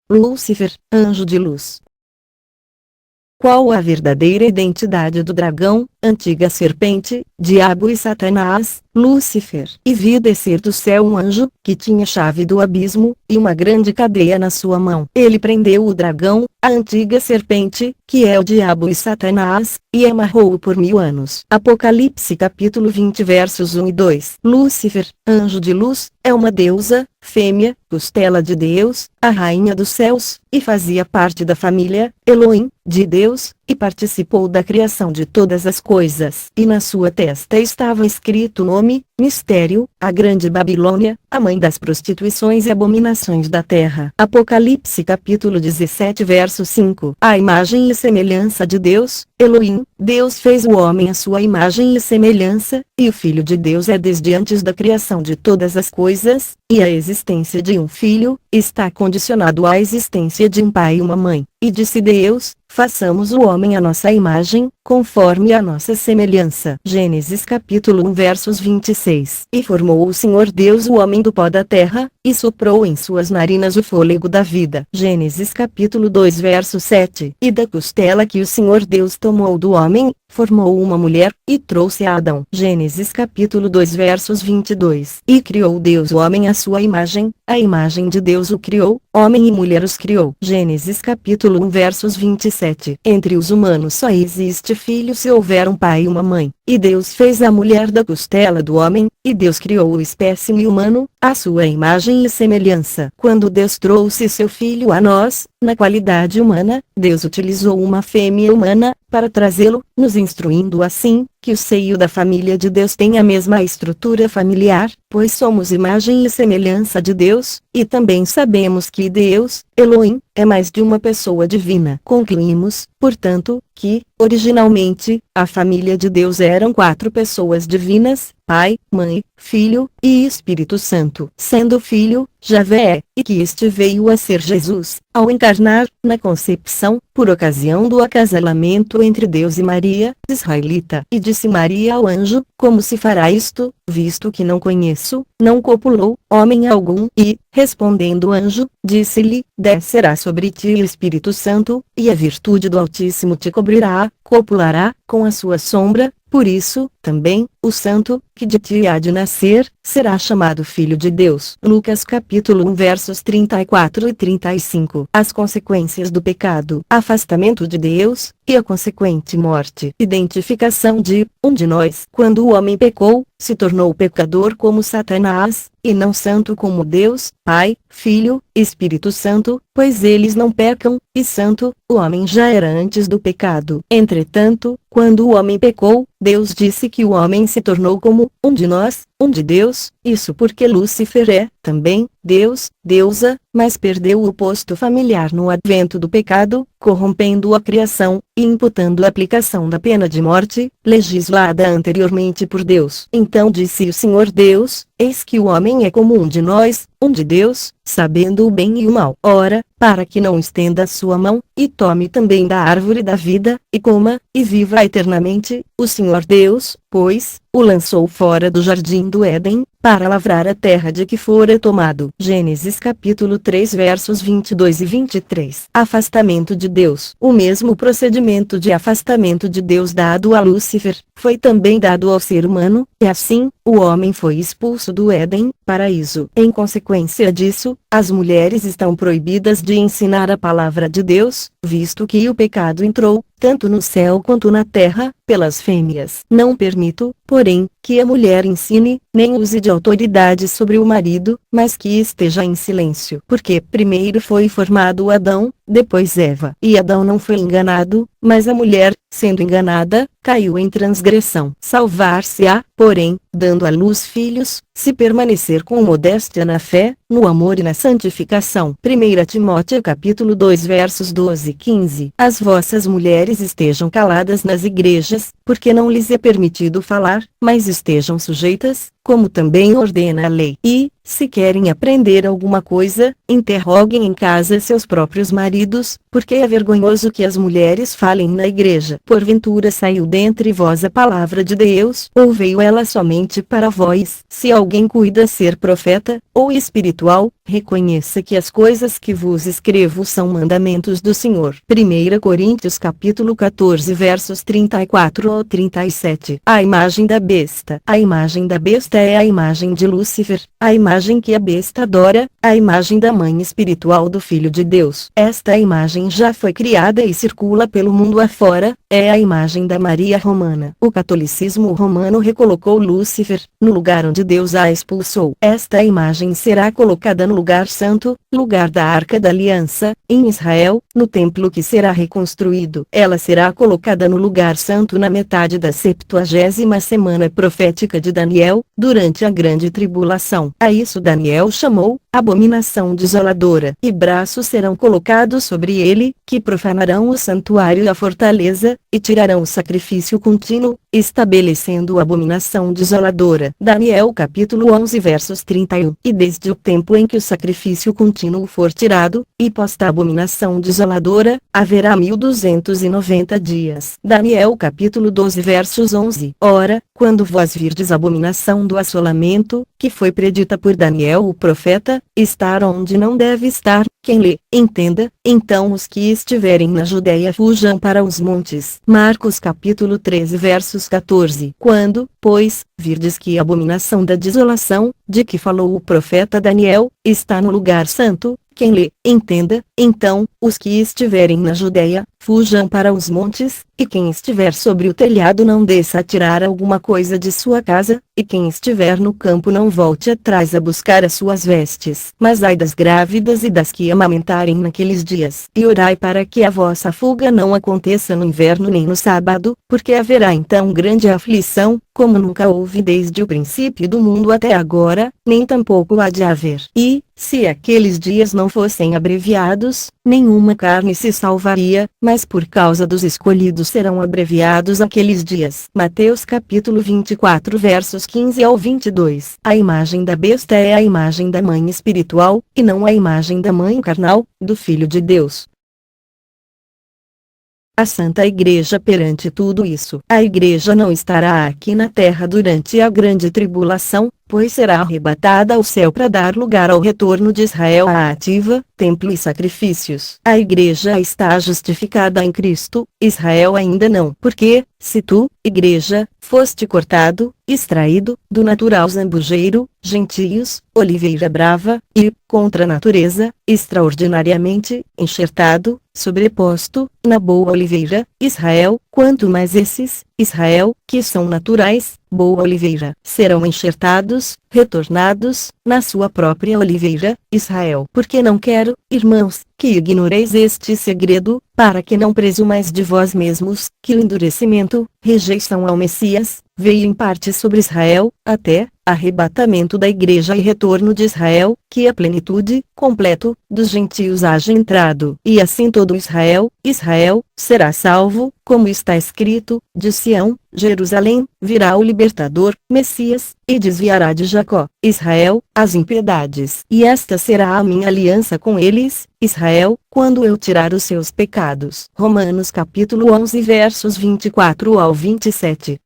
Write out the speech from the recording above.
Lúcifer, anjo de luz. Qual a verdadeira identidade do dragão, antiga serpente, diabo e Satanás, Lúcifer? E vi descer do céu um anjo, que tinha chave do abismo, e uma grande cadeia na sua mão. Ele prendeu o dragão, a antiga serpente, que é o diabo e Satanás, e amarrou-o por 1000 anos. Apocalipse capítulo 20 versos 1 e 2. Lúcifer, anjo de luz, é uma deusa, fêmea, costela de Deus, a rainha dos céus, e fazia parte da família, Elohim, de Deus, e participou da criação de todas as coisas. E na sua testa estava escrito o nome, Mistério, a Grande Babilônia, a mãe das prostituições e abominações da terra. Apocalipse capítulo 17 verso 5. A imagem e semelhança de Deus, Elohim, Deus fez o homem à sua imagem e semelhança, e o Filho de Deus é desde antes da criação de todas as coisas, e a existência de um filho, está condicionado à existência de um pai e uma mãe. E disse Deus, façamos o homem à nossa imagem, conforme a nossa semelhança. Gênesis capítulo 1 versos 26. E formou o Senhor Deus o homem do pó da terra, e soprou em suas narinas o fôlego da vida. Gênesis capítulo 2 verso 7. E da costela que o Senhor Deus tomou do homem, formou uma mulher, e trouxe a Adão. Gênesis capítulo 2 versos 22. E criou Deus o homem à sua imagem, a imagem de Deus o criou, homem e mulher os criou. Gênesis capítulo 1 versos 27. Entre os humanos só existe filho se houver um pai e uma mãe. E Deus fez a mulher da costela do homem, e Deus criou o espécime humano, à sua imagem e semelhança. Quando Deus trouxe seu filho a nós, na qualidade humana, Deus utilizou uma fêmea humana, para trazê-lo, nos instruindo assim, que o seio da família de Deus tem a mesma estrutura familiar, pois somos imagem e semelhança de Deus, e também sabemos que Deus, Elohim, é mais de uma pessoa divina. Concluímos, portanto, que, originalmente, a família de Deus eram 4 pessoas divinas, Pai, Mãe, Filho, e Espírito Santo. Sendo o Filho, Javé, e que este veio a ser Jesus, ao encarnar, na concepção, por ocasião do acasalamento entre Deus e Maria, israelita. E disse Maria ao anjo, como se fará isto, visto que não conheço, não copulou, homem algum, e, respondendo o anjo, disse-lhe, descerá sobre ti o Espírito Santo, e a virtude do Altíssimo te cobrirá, copulará, com a sua sombra, por isso, também, o santo, que de ti há de nascer, será chamado Filho de Deus. Lucas capítulo 1 versos 34 e 35. As consequências do pecado. Afastamento de Deus, e a consequente morte. Identificação de um de nós. Quando o homem pecou, se tornou pecador como Satanás, e não santo como Deus, Pai, Filho, Espírito Santo, pois eles não pecam, e santo, o homem já era antes do pecado. Entretanto, quando o homem pecou, Deus disse que o homem se tornou como um de nós, um de Deus, isso porque Lúcifer é, também, Deus, deusa, mas perdeu o posto familiar no advento do pecado, corrompendo a criação, e imputando a aplicação da pena de morte, legislada anteriormente por Deus. Então disse o Senhor Deus, eis que o homem é como um de nós, um de Deus, sabendo o bem e o mal. Ora, para que não estenda a sua mão, e tome também da árvore da vida, e coma, e viva eternamente, o Senhor Deus, pois, o lançou fora do jardim do Éden, para lavrar a terra de que fora tomado. Gênesis capítulo 3 versos 22 e 23. Afastamento de Deus. O mesmo procedimento de afastamento de Deus dado a Lúcifer, foi também dado ao ser humano, e assim, o homem foi expulso do Éden, paraíso. Em consequência disso, as mulheres estão proibidas de ensinar a palavra de Deus, visto que o pecado entrou, tanto no céu quanto na terra, pelas fêmeas. Não permito, porém, que a mulher ensine, nem use de autoridade sobre o marido, mas que esteja em silêncio. Porque primeiro foi formado Adão, depois Eva. E Adão não foi enganado, mas a mulher, sendo enganada, caiu em transgressão. Salvar-se-á, porém, dando à luz filhos, se permanecer com modéstia na fé, no amor e na santificação. 1 Timóteo capítulo 2 versos 12 e 15. As vossas mulheres estejam caladas nas igrejas, porque não lhes é permitido falar, mas estejam sujeitas, como também ordena a lei. E, se querem aprender alguma coisa, interroguem em casa seus próprios maridos, porque é vergonhoso que as mulheres falem na igreja. Porventura saiu dentre vós a palavra de Deus, ou veio ela somente para vós? Se alguém cuida ser profeta, ou espiritual, reconheça que as coisas que vos escrevo são mandamentos do Senhor. 1 Coríntios capítulo 14 versos 34 ao 37. A imagem da besta. A imagem da besta é a imagem de Lúcifer, a imagem que a besta adora, a imagem da mãe espiritual do Filho de Deus. Esta imagem já foi criada e circula pelo mundo afora, é a imagem da Maria romana. O catolicismo romano recolocou Lúcifer, no lugar onde Deus a expulsou. Esta imagem será colocada no lugar santo, lugar da Arca da Aliança, em Israel, no templo que será reconstruído. Ela será colocada no lugar santo na metade da 70ª semana profética de Daniel, durante a grande tribulação. A isso Daniel chamou abominação desoladora. E braços serão colocados sobre ele, que profanarão o santuário e a fortaleza, e tirarão o sacrifício contínuo, estabelecendo abominação desoladora. Daniel capítulo 11 versos 31. E desde o tempo em que o sacrifício contínuo for tirado, e posta a abominação desoladora, haverá 1290 dias. Daniel capítulo 12 versos 11. Ora, quando vós virdes a abominação do assolamento, que foi predita por Daniel o profeta, estar onde não deve estar, quem lê, entenda, então os que estiverem na Judéia fujam para os montes. Marcos capítulo 13 versos 14. Quando, pois, virdes que a abominação da desolação, de que falou o profeta Daniel, está no lugar santo, quem lê, entenda, então, os que estiverem na Judéia, fujam para os montes, e quem estiver sobre o telhado não desça a tirar alguma coisa de sua casa, e quem estiver no campo não volte atrás a buscar as suas vestes. Mas ai das grávidas e das que amamentarem naqueles dias. E orai para que a vossa fuga não aconteça no inverno nem no sábado, porque haverá então grande aflição, como nunca houve desde o princípio do mundo até agora, nem tampouco há de haver. E, se aqueles dias não fossem abreviados, nenhuma carne se salvaria, mas por causa dos escolhidos serão abreviados aqueles dias. Mateus capítulo 24 versos 15 ao 22. A imagem da besta é a imagem da mãe espiritual, e não a imagem da mãe carnal, do Filho de Deus. A Santa Igreja perante tudo isso. A Igreja não estará aqui na terra durante a grande tribulação, pois será arrebatada ao céu para dar lugar ao retorno de Israel à ativa, templo e sacrifícios. A Igreja está justificada em Cristo, Israel ainda não. Porque, se tu, Igreja, foste cortado, extraído, do natural zambujeiro, gentios, oliveira brava, e, contra a natureza, extraordinariamente, enxertado, sobreposto, na boa oliveira, Israel, quanto mais esses, Israel, que são naturais, boa oliveira, serão enxertados, retornados, na sua própria oliveira, Israel. Porque não quero, irmãos, que ignoreis este segredo, para que não presumais de vós mesmos, que o endurecimento, rejeição ao Messias, veio em parte sobre Israel, até arrebatamento da Igreja e retorno de Israel, que a plenitude, completo, dos gentios haja entrado. E assim todo Israel, será salvo, como está escrito, de Sião, Jerusalém, virá o libertador, Messias, e desviará de Jacó, Israel, as impiedades. E esta será a minha aliança com eles, Israel, quando eu tirar os seus pecados. Romanos capítulo 11 versos 24 ao 27.